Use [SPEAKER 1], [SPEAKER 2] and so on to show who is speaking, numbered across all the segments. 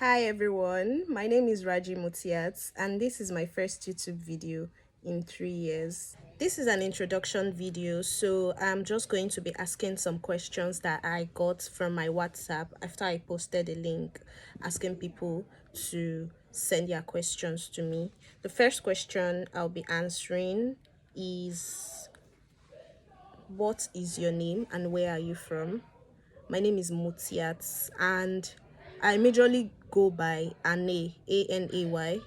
[SPEAKER 1] Hi everyone, my name is Raji Mutiat and this is my first YouTube video in 3 years. This is an introduction video, so I'm just going to be asking some questions that I got from my WhatsApp after I posted a link asking people to send their questions to me. The first question I'll be answering is, what is your name and where are you from? My name is Mutiat and I majorly go by Anay, Anay.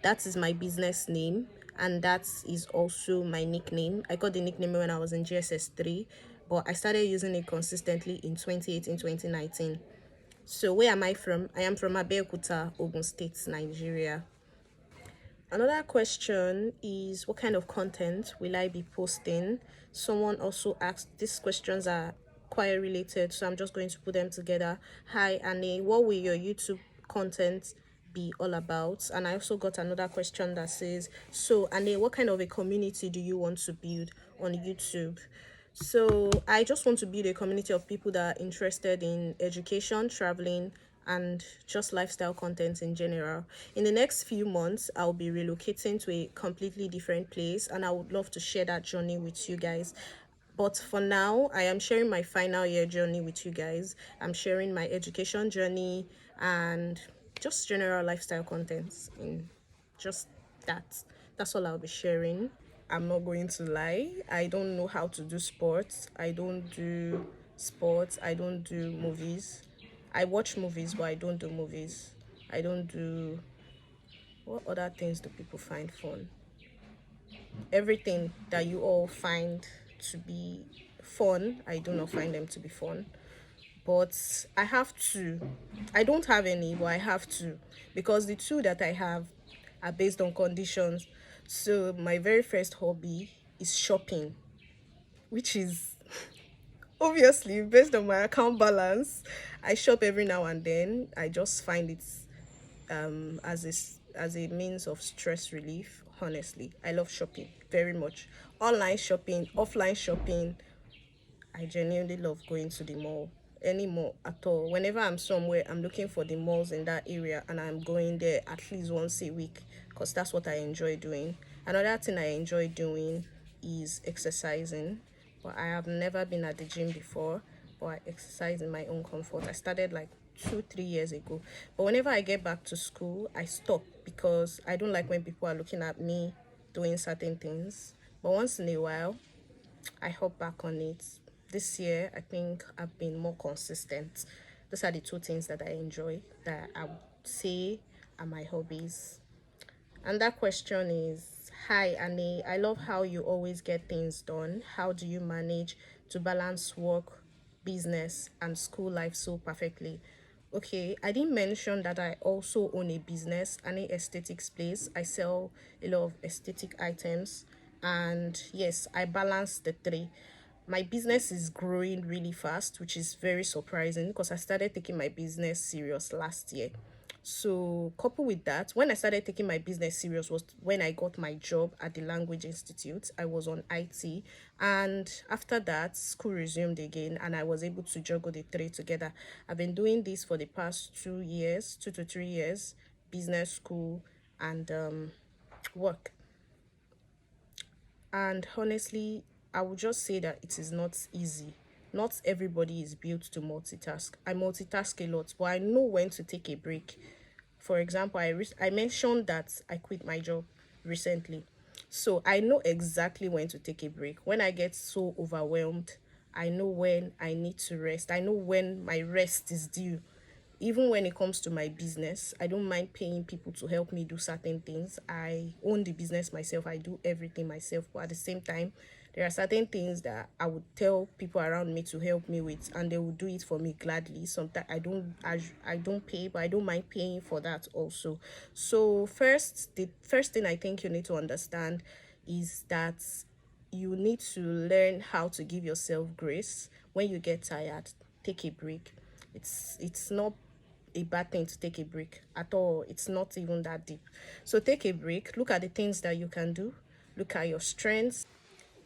[SPEAKER 1] That is my business name and that is also my nickname. I got the nickname when I was in GSS 3, but I started using it consistently in 2018, 2019. So where am I from? I am from Abeokuta, Ogun State, Nigeria. Another question is, what kind of content will I be posting? Someone also asked, these questions are quite related, so I'm just going to put them together. Hi Annie, what will your YouTube content be all about? And I also got another question that says, so Annie, what kind of a community do you want to build on YouTube? So I just want to build a community of people that are interested in education, traveling, and just lifestyle content in general. In the next few months, I'll be relocating to a completely different place, and I would love to share that journey with you guys. But for now, I am sharing my final year journey with you guys. I'm sharing my education journey and just general lifestyle contents in just that. That's all I'll be sharing. I'm not going to lie. I don't know how to do sports. I don't do sports. I don't do movies. I watch movies, but I don't do movies. I don't do. What other things do people find fun? Everything that you all find to be fun, I do not find them to be fun. But I have to. I don't have any, but I have to, because the two that I have are based on conditions. So my very first hobby is shopping, which is obviously based on my account balance. I shop every now and then. I just find it as a means of stress relief. Honestly, I love shopping very much. Online shopping, offline shopping. I genuinely love going to the mall, any mall at all. Whenever I'm somewhere, I'm looking for the malls in that area and I'm going there at least once a week because that's what I enjoy doing. Another thing I enjoy doing is exercising, but I have never been at the gym before, but I exercise in my own comfort. I started like 2 3 years ago, but whenever I get back to school, I stop because I don't like when people are looking at me doing certain things. But once in a while, I hop back on it. This year, I think I've been more consistent. Those are the two things that I enjoy, that I would say are my hobbies. And that question is, hi Annie, I love how you always get things done. How do you manage to balance work, business, and school life so perfectly? Okay, I didn't mention that I also own a business, Annie Aesthetics Place. I sell a lot of aesthetic items, and yes, I balance the three. My business is growing really fast, which is very surprising because I started taking my business serious last year. So, coupled with that, when I started taking my business serious was when I got my job at the Language Institute. I was on IT, and after that, school resumed again, and I was able to juggle the three together. I've been doing this for the past 2 years, 2 to 3 years, business, school, and work. And honestly, I would just say that it is not easy. Not everybody is built to multitask. I multitask a lot, but I know when to take a break. For example, I mentioned that I quit my job recently. So I know exactly when to take a break. When I get so overwhelmed, I know when I need to rest. I know when my rest is due. Even when it comes to my business, I don't mind paying people to help me do certain things. I own the business myself, I do everything myself, but at the same time, there are certain things that I would tell people around me to help me with, and they will do it for me gladly. Sometimes I don't pay, but I don't mind paying for that also. So the first thing I think you need to understand is that you need to learn how to give yourself grace. When you get tired, take a break. It's not a bad thing to take a break at all. It's not even that deep. So take a break, look at the things that you can do, look at your strengths,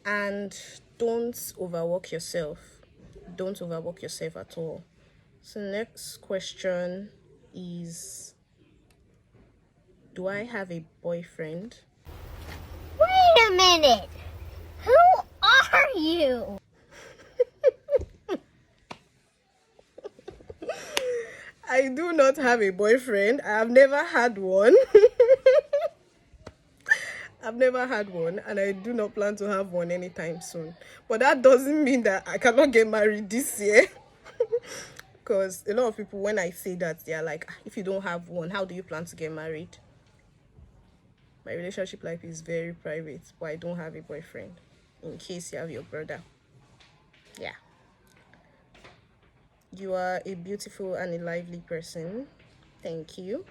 [SPEAKER 1] and don't overwork yourself. Don't overwork yourself at all. So next question is, do I have a boyfriend?
[SPEAKER 2] Wait a minute. Who are you?
[SPEAKER 1] I do not have a boyfriend. I have never had one. I've never had one, and I do not plan to have one anytime soon. But that doesn't mean that I cannot get married this year. Because a lot of people, when I say that, they're like, "Ah, if you don't have one, how do you plan to get married?" My relationship life is very private, but I don't have a boyfriend. In case you have your brother. Yeah. You are a beautiful and a lively person. Thank you.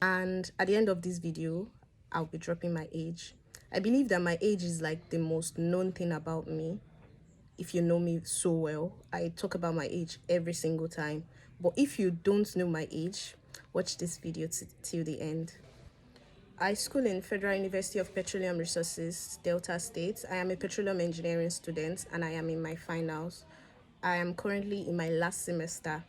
[SPEAKER 1] And at the end of this video, I'll be dropping my age. I believe that my age is like the most known thing about me. If you know me so well, I talk about my age every single time. But if you don't know my age, watch this video till the end. I school in Federal University of Petroleum Resources, Delta State. I am a petroleum engineering student and I am in my finals. I am currently in my last semester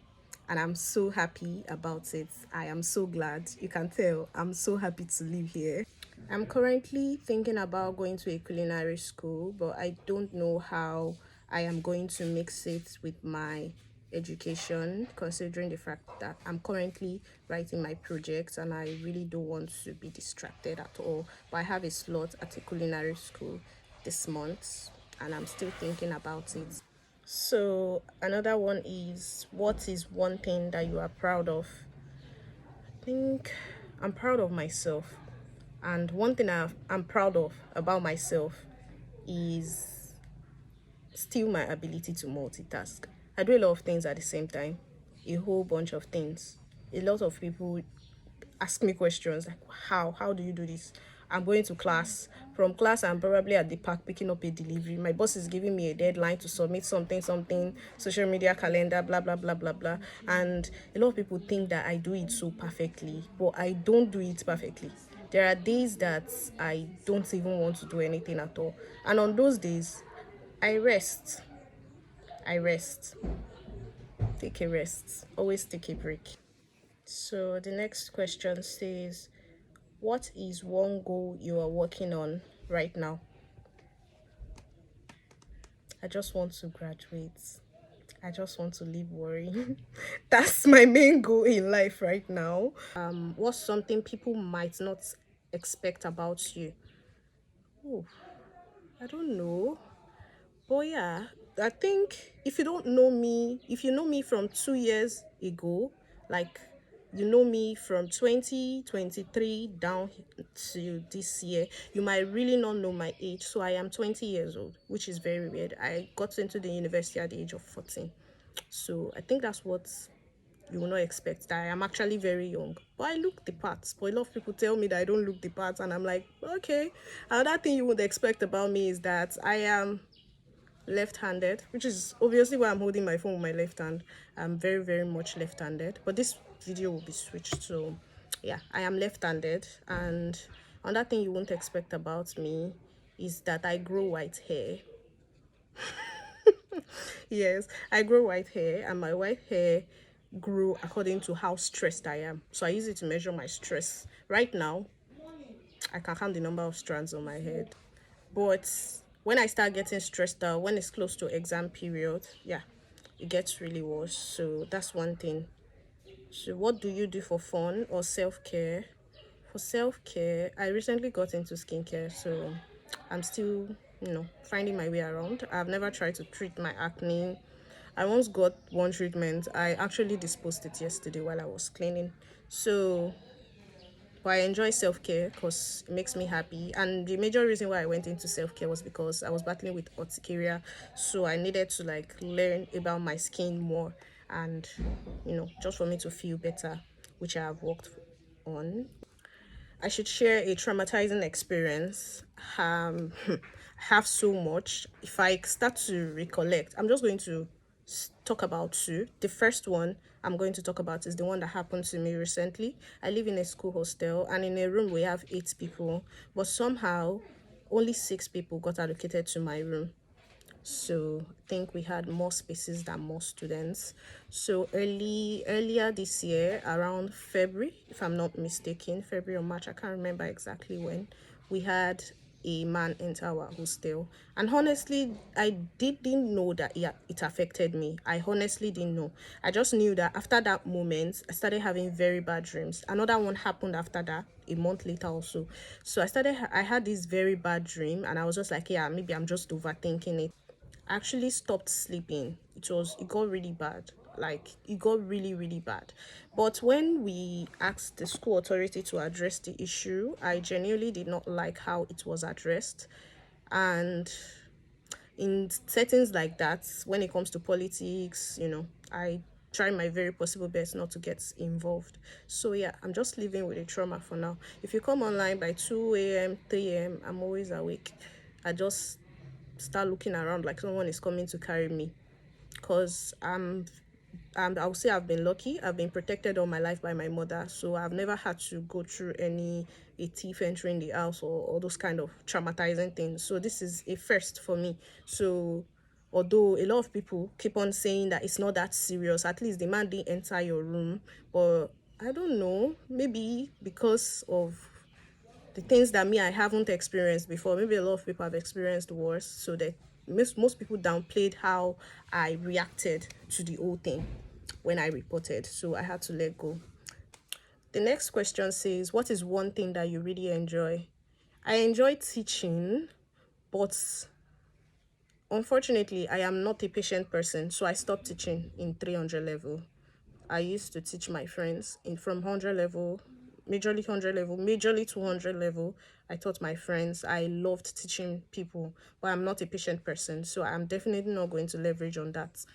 [SPEAKER 1] and I'm so happy about it. I am so glad. You can tell I'm so happy to live here. I'm currently thinking about going to a culinary school, but I don't know how I am going to mix it with my education, considering the fact that I'm currently writing my project and I really don't want to be distracted at all. But I have a slot at a culinary school this month and I'm still thinking about it. So another one is, what is one thing that you are proud of? I think I'm proud of myself. And one thing I'm proud of about myself is still my ability to multitask. I do a lot of things at the same time, a whole bunch of things. A lot of people ask me questions like, how do you do this? I'm going to class. From class, I'm probably at the park picking up a delivery. My boss is giving me a deadline to submit something, social media calendar, blah blah blah blah blah. And a lot of people think that I do it so perfectly, but I don't do it perfectly. There are days that I don't even want to do anything at all, and on those days I rest. Take a rest, always take a break. So the next question says, what is one goal you are working on right now? I just want to graduate. I just want to leave worrying. That's my main goal in life right now. What's something people might not expect about you? Oh, I don't know. But yeah, I think if you don't know me, if you know me from 2 years ago, like you know me from 2023 down to this year, you might really not know my age. So I am 20 years old, which is very weird. I got into the university at the age of 14. So I think that's what you will not expect, that I am actually very young. But I look the parts. But a lot of people tell me that I don't look the parts, and I'm like, okay. Another thing you would expect about me is that I am left-handed, which is obviously why I'm holding my phone with my left hand. I'm very, very much left-handed, but this video will be switched. So yeah, I am left-handed. And another thing you won't expect about me is that I grow white hair. Yes, I grow white hair, and my white hair grew according to how stressed I am. So I use it to measure my stress. Right now, I can count the number of strands on my head. But when I start getting stressed out, when it's close to exam period, yeah, it gets really worse. So that's one thing. So what do you do for fun or self-care? For self-care, I recently got into skincare, so I'm still, finding my way around. I've never tried to treat my acne. I once got one treatment. I actually disposed it yesterday while I was cleaning. So but I enjoy self-care because it makes me happy. And the major reason why I went into self-care was because I was battling with urticaria. So I needed to like learn about my skin more and, just for me to feel better, which I have worked on. I should share a traumatizing experience. I have so much. If I start to recollect, I'm just going to talk about two. The first one I'm going to talk about is the one that happened to me recently. I live in a school hostel, and in a room we have 8 people, but somehow only 6 people got allocated to my room. So I think we had more spaces than more students. So earlier this year, around February, if I'm not mistaken, February or March, I can't remember exactly when, we had a man enter our hostel. And honestly, I didn't know that it affected me. I honestly didn't know. I just knew that after that moment, I started having very bad dreams. Another one happened after that, a month later also. So I had this very bad dream, and I was just like, yeah, maybe I'm just overthinking it. I actually stopped sleeping. It got really bad. Like it got really, really bad. But when we asked the school authority to address the issue, I genuinely did not like how it was addressed. And in settings like that, when it comes to politics, I try my very possible best not to get involved. So yeah, I'm just living with a trauma for now. If you come online by 2 a.m., 3 a.m., I'm always awake. I just start looking around like someone is coming to carry me, because I would say I've been lucky. I've been protected all my life by my mother, so I've never had to go through a thief entering the house, or those kind of traumatizing things. So this is a first for me. So although a lot of people keep on saying that it's not that serious, at least the man didn't enter your room, but I don't know, maybe because of the things that me I haven't experienced before. Maybe a lot of people have experienced worse, so that most people downplayed how I reacted to the whole thing when I reported. So I had to let go. The next question says, "What is one thing that you really enjoy?" I enjoy teaching, but unfortunately, I am not a patient person, so I stopped teaching in 300 level. I used to teach my friends in from 100 level, majorly 100 level, majorly 200 level. I taught my friends. I loved teaching people, but I'm not a patient person, so I'm definitely not going to leverage on that.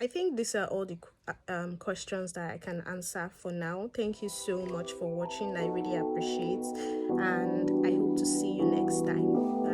[SPEAKER 1] I think these are all the questions that I can answer for now. Thank you so much for watching. I really appreciate, and I hope to see you next time.